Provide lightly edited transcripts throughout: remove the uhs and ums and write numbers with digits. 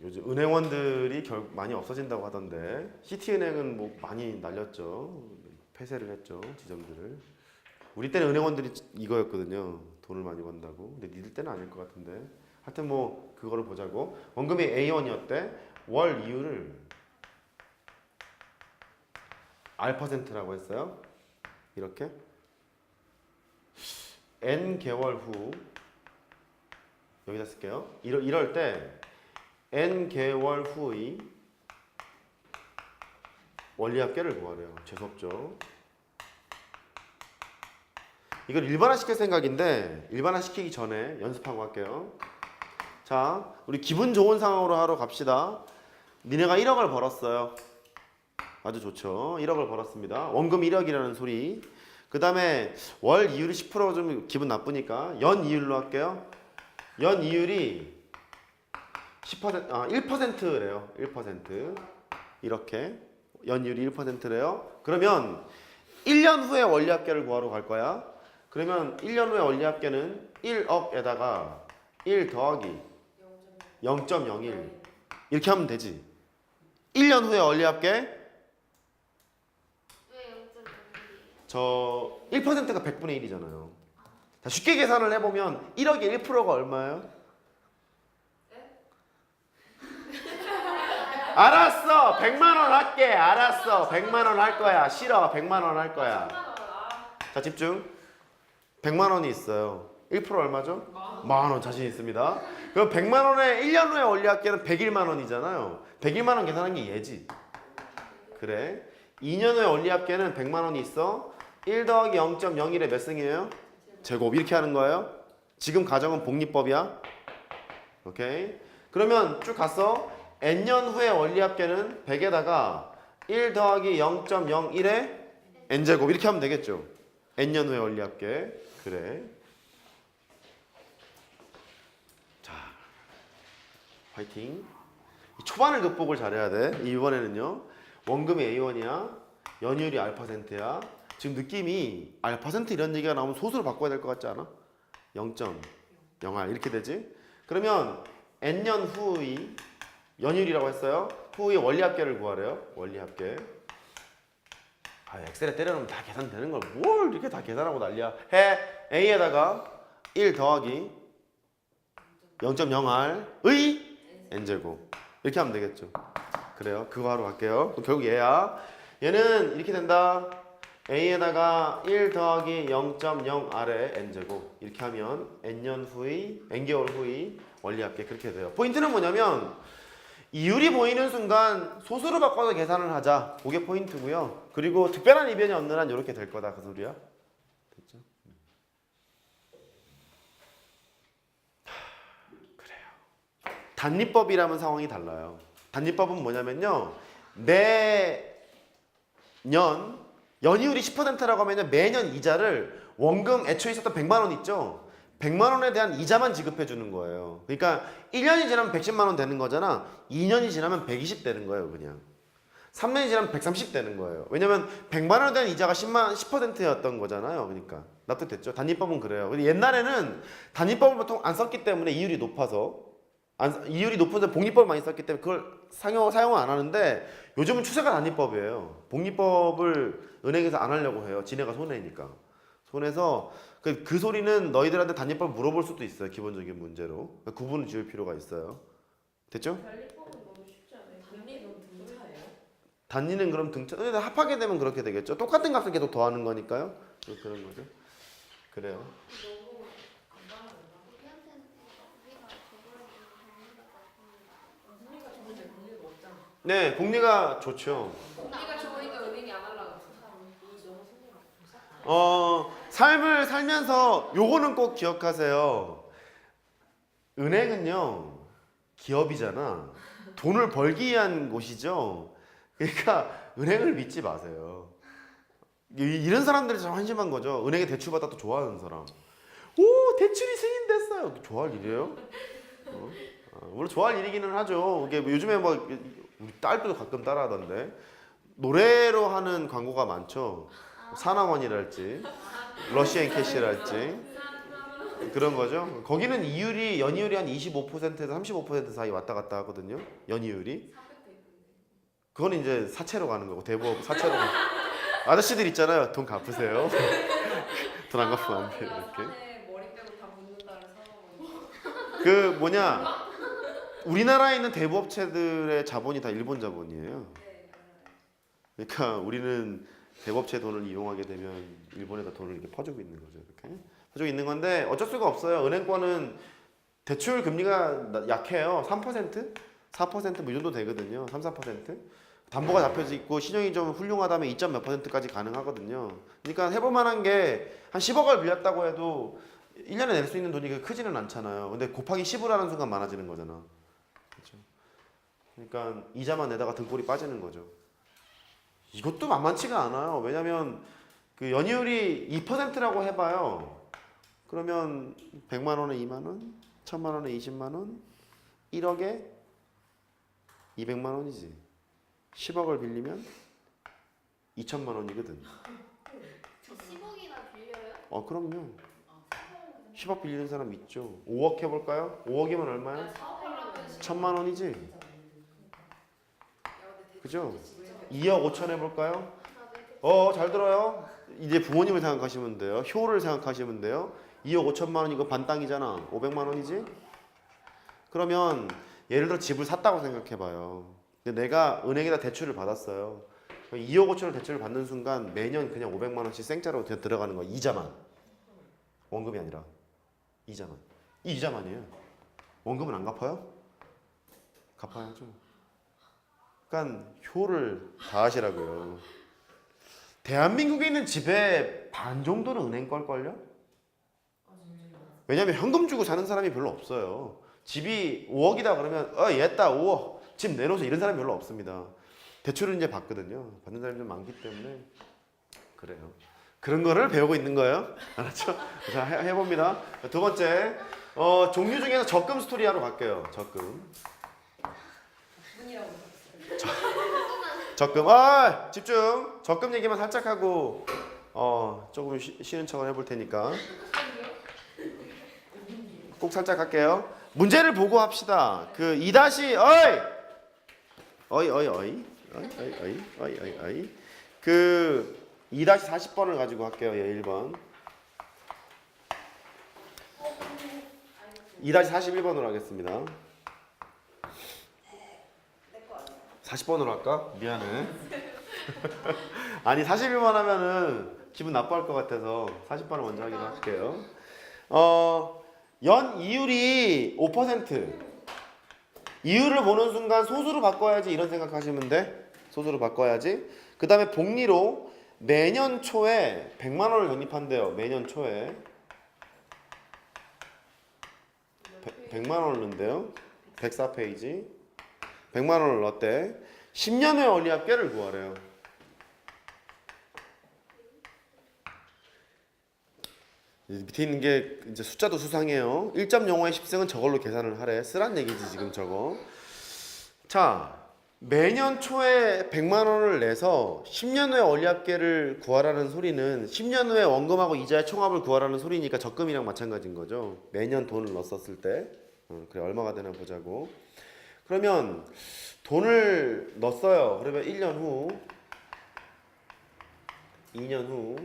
요즘 은행원들이 많이 없어진다고 하던데 시티은행은 뭐 많이 날렸죠. 폐쇄를 했죠. 지점들을. 우리 때는 은행원들이 이거였거든요. 돈을 많이 번다고. 근데 니들 때는 아닐 것 같은데. 하여튼 뭐 그거를 보자고. 원금이 A1이었대. 월 이율을 R%라고 했어요. 이렇게 N 개월 후 여기다 쓸게요. 이럴 때 N 개월 후의 원리합계를 구하래요. 재수없죠. 이걸 일반화시킬 생각인데 일반화시키기 전에 연습하고 할게요. 자, 우리 기분 좋은 상황으로 하러 갑시다. 니네가 1억을 벌었어요. 아주 좋죠. 1억을 벌었습니다. 원금 1억이라는 소리. 그 다음에 월 이율이 10% 좀 기분 나쁘니까 연 이율로 할게요. 연 이율이 1%래요. 1%. 이렇게 연이율이 1%래요. 그러면 1년 후에 원리합계를 구하러 갈 거야. 그러면 1년 후에 원리합계는 1억에다가 1 더하기 0.01 이렇게 하면 되지. 1년 후에 원리합계 저 1%가 100분의 1이잖아요. 자, 쉽게 계산을 해보면 1억에 1%가 얼마예요? 알았어. 100만 원 할게. 알았어. 100만 원 할 거야. 싫어. 100만 원 할 거야. 자, 집중. 100만 원이 있어요. 1% 얼마죠? 만 원 자신 있습니다. 그럼 100만 원에 1년 후에 원리합계는 101만 원이잖아요. 101만 원 계산한 게 얘지. 그래. 2년 후에 원리합계는 100만 원이 있어. 1 더하기 0.01에 몇 승이에요? 제곱. 이렇게 하는 거예요. 지금 가정은 복리법이야. 오케이. 그러면 쭉 갔어. n년 후에 원리합계는 100에다가 1 더하기 0.01에 n제곱 이렇게 하면 되겠죠. n년 후에 원리합계. 그래. 자, 화이팅. 초반을 극복을 잘해야 돼. 이번에는요. 원금이 A1이야. 연이율이 R%야. 지금 느낌이 R% 이런 얘기가 나오면 소수로 바꿔야 될 것 같지 않아? 0.0R 이렇게 되지? 그러면 n년 후의 연율이라고 했어요. 후의 원리합계를 구하래요. 원리합계. 아, 엑셀에 때려놓으면 다 계산되는 걸 뭘 이렇게 다 계산하고 난리야. 해. A에다가 1 더하기 0.0R의 N제곱. 이렇게 하면 되겠죠. 그래요. 그거 하러 갈게요. 그럼 결국 얘야. 얘는 이렇게 된다. A에다가 1 더하기 0.0R의 N제곱. 이렇게 하면 N년 후의, N개월 후의 원리합계 그렇게 돼요. 포인트는 뭐냐면 이율이 보이는 순간 소수로 바꿔서 계산을 하자. 그게 포인트고요. 그리고 특별한 이변이 없는 한 이렇게 될 거다. 그 소리야. 됐죠? 그래요. 단리법이라면 상황이 달라요. 단리법은 뭐냐면요. 매년 연이율이 10%라고 하면 매년 이자를 원금 애초에 있었던 100만 원 있죠. 100만 원에 대한 이자만 지급해 주는 거예요. 그러니까 1년이 지나면 110만 원 되는 거잖아. 2년이 지나면 120 되는 거예요, 그냥. 3년이 지나면 130 되는 거예요. 왜냐면 100만 원에 대한 이자가 10%였던 거잖아요. 그러니까 납득됐죠? 단위법은 그래요. 근데 옛날에는 단위법을 보통 안 썼기 때문에 이율이 높아서 이율이 높은데 복리법을 많이 썼기 때문에 그걸 사용을 안 하는데 요즘은 추세가 단위법이에요. 복리법을 은행에서 안 하려고 해요. 지네가 손해니까. 손해서 그 소리는 너희들한테 단위법 물어볼 수도 있어요. 기본적인 문제로. 그러니까 구분을 지을 필요가 있어요. 됐죠? 단리법은 너무 쉽지 않아요. 단리는 등차예요? 단위는 그럼 등차. 합하게 되면 그렇게 되겠죠. 똑같은 값을 계속 더하는 거니까요. 그런 거죠. 그래요. 너무 간단하다. 복리가 좋은데 복리가 없잖아. 네, 복리가 좋죠. 복리가 좋으니까 은행이 안 하려고. 삶을 살면서 요거는 꼭 기억하세요. 은행은요, 기업이잖아. 돈을 벌기 위한 곳이죠. 그러니까 은행을 믿지 마세요. 이런 사람들이 참 한심한 거죠. 은행에 대출 받아 또 좋아하는 사람. 오, 대출이 승인됐어요. 좋아할 일이에요? 물론 좋아할 일이기는 하죠. 이게 요즘에 뭐 우리 딸도 가끔 따라하던데 노래로 하는 광고가 많죠. 산왕원이랄지 러시앤 캐시랄지 그런 거죠. 거기는 이율이 연이율이 한 25%에서 35% 사이 왔다 갔다 하거든요. 연이율이. 그건 이제 사채로 가는 거고 대부업 사채로 가는 아저씨들 있잖아요. 돈 갚으세요. 돈 안 갚으면 안 돼. 이렇게. 산에 머리 빼고 다 묻는다를 사먹어요. 그 뭐냐 우리나라에 있는 대부업체들의 자본이 다 일본 자본이에요. 네. 그러니까 우리는 대부업체 돈을 이용하게 되면 일본에다 돈을 이렇게 퍼주고 있는 거죠. 이렇게 퍼주고 있는 건데 어쩔 수가 없어요. 은행권은 대출 금리가 약해요. 3%? 4%뭐 이 정도 되거든요. 3, 4%. 담보가 잡혀져 있고 신용이 좀 훌륭하다면 2점 몇 %까지 가능하거든요. 그러니까 해볼 만한 게 한 10억을 빌렸다고 해도 1년에 낼 수 있는 돈이 그렇게 크지는 않잖아요. 근데 곱하기 10을 하는 순간 많아지는 거잖아. 그렇죠? 그러니까 이자만 내다가 등골이 빠지는 거죠. 이것도 만만치가 않아요. 왜냐면 그 연이율이 2%라고 해봐요. 그러면 100만 원에 2만 원, 1000만 원에 20만 원, 1억에 200만 원이지. 10억을 빌리면 2천만 원이거든. 10억이나 빌려요? 그럼요. 10억 빌리는 사람 있죠. 5억 해볼까요? 5억이면 얼마야? 사업하려면 1000만 원이지. 그죠? 2억 5천 해볼까요? 잘 들어요. 이제 부모님을 생각하시면 돼요. 효를 생각하시면 돼요. 2억 5천만 원 이거 반 땅이잖아. 500만 원이지? 그러면 예를 들어 집을 샀다고 생각해봐요. 근데 내가 은행에다 대출을 받았어요. 2억 5천을 대출을 받는 순간 매년 그냥 500만 원씩 생짜로 그냥 들어가는 거야. 이자만. 원금이 아니라 이자만. 이 이자만이에요. 원금은 안 갚아요? 갚아야죠. 그러니까 효를 다 하시라고요. 대한민국에 있는 집의 반 정도는 은행 걸걸요? 왜냐면 현금 주고 사는 사람이 별로 없어요. 집이 5억이다 그러면 얘다 5억 집 내놓으세요 이런 사람이 별로 없습니다. 대출을 이제 받거든요. 받는 사람이 좀 많기 때문에 그래요. 그런 거를 배우고 있는 거예요. 알았죠? 자 해봅니다. 두 번째 종류 중에서 적금 스토리 하러 갈게요. 적금. 분이라고 적금. 집중. 적금 얘기만 살짝 하고 조금 쉬는 척을 해볼 테니까 꼭 살짝 할게요. 문제를 보고 합시다. 그 2 그 2-40번을 가지고 할게요. 예, 1번. 2-41번으로 하겠습니다. 40번으로 할까? 미안해. 아니 41번 하면은 기분 나빠할 것 같아서 40번을 먼저 하기로 할게요. 연 이율이 5%. 이율을 보는 순간 소수로 바꿔야지 이런 생각하시면 돼. 소수로 바꿔야지. 그 다음에 복리로 매년 초에 100만 원을 적립한대요. 매년 초에 100만 원을 넣는데요. 104페이지 100만 원을 넣었대. 10년 후에 원리합계를 구하래요. 밑에 있는 게 이제 숫자도 수상해요. 1.05의 10승은 저걸로 계산을 하래. 쓰란 얘기지 지금 저거. 자, 매년 초에 100만 원을 내서 10년 후에 원리합계를 구하라는 소리는 10년 후에 원금하고 이자의 총합을 구하라는 소리니까 적금이랑 마찬가지인 거죠. 매년 돈을 넣었을 때. 그래 얼마가 되나 보자고. 그러면 돈을 넣었어요. 그러면 1년 후, 2년 후,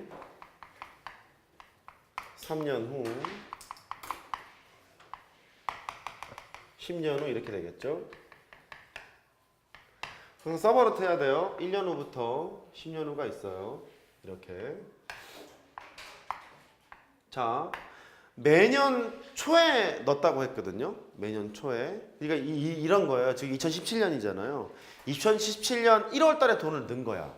3년 후, 10년 후 이렇게 되겠죠. 그럼 서버로트 해야 돼요. 1년 후부터 10년 후가 있어요. 이렇게. 자, 매년 초에 넣었다고 했거든요. 매년 초에. 그러니까 이런 거예요. 지금 2017년이잖아요. 2017년 1월 달에 돈을 넣은 거야.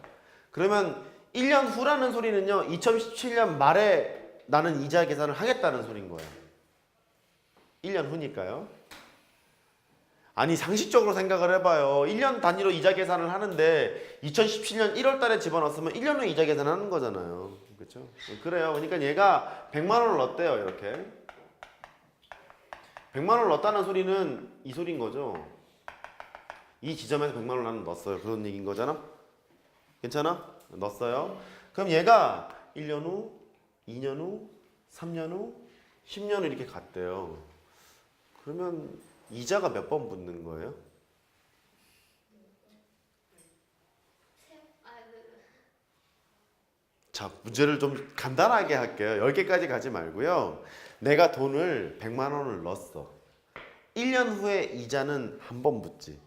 그러면 1년 후라는 소리는요. 2017년 말에 나는 이자 계산을 하겠다는 소린 거예요. 1년 후니까요. 아니 상식적으로 생각을 해봐요. 1년 단위로 이자 계산을 하는데 2017년 1월 달에 집어넣었으면 1년 후에 이자 계산을 하는 거잖아요. 그렇죠? 그래요. 그러니까 얘가 100만 원을 넣었대요. 이렇게. 100만 원을 넣었다는 소리는 이 소리인 거죠. 이 지점에서 100만 원을 나는 넣었어요. 그런 얘기인 거잖아. 괜찮아? 넣었어요. 그럼 얘가 1년 후, 2년 후, 3년 후, 10년을 이렇게 갔대요. 그러면 이자가 몇 번 붙는 거예요? 자, 문제를 좀 간단하게 할게요. 10개까지 가지 말고요. 내가 돈을 100만 원을 넣었어. 1년 후에 이자는 한 번 붙지.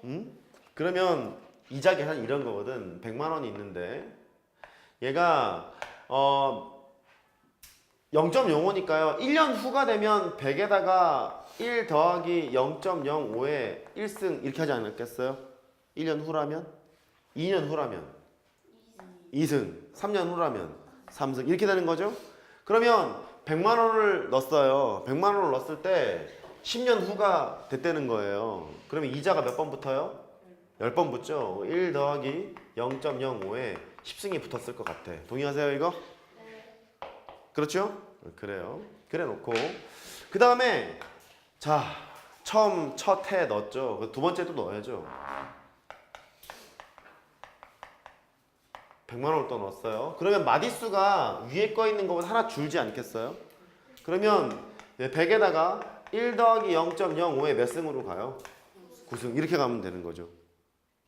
응? 그러면 이자 계산 이런 거거든. 100만 원이 있는데 얘가 0.05니까요. 1년 후가 되면 100에다가 1 더하기 0.05에 1승 이렇게 하지 않았겠어요? 1년 후라면? 2년 후라면? 2승, 3년 후라면 3승 이렇게 되는 거죠. 그러면 100만 원을 넣었어요. 100만 원을 넣었을 때 10년 후가 됐다는 거예요. 그러면 이자가 몇 번 붙어요? 10번 붙죠. 1 더하기 0.05에 10승이 붙었을 것 같아. 동의하세요 이거? 그렇죠? 그래요. 그래 놓고 그 다음에 자 처음 첫 해 넣었죠. 두 번째도 넣어야죠. 100만 원을 또 넣었어요. 그러면 마디수가 위에 거 있는 것보다 하나 줄지 않겠어요? 그러면 100에다가 1 더하기 0.05에 몇 승으로 가요? 9승. 이렇게 가면 되는 거죠.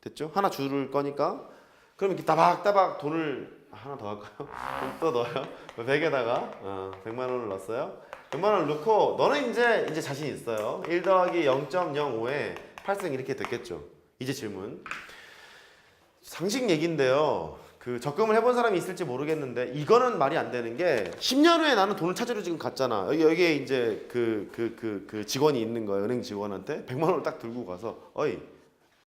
됐죠? 하나 줄을 거니까. 그럼 이렇게 따박따박 돈을 하나 더 할까요? 또 넣어요. 100에다가 100만 원을 넣었어요. 100만 원을 넣고 너는 이제 자신 있어요. 1 더하기 0.05에 8승 이렇게 됐겠죠. 이제 질문. 상식 얘기인데요. 그 적금을 해본 사람이 있을지 모르겠는데 이거는 말이 안 되는 게 10년 후에 나는 돈을 찾으러 지금 갔잖아. 여기에 이제 그 직원이 있는 거예요. 은행 직원한테 100만 원을 딱 들고 가서 어이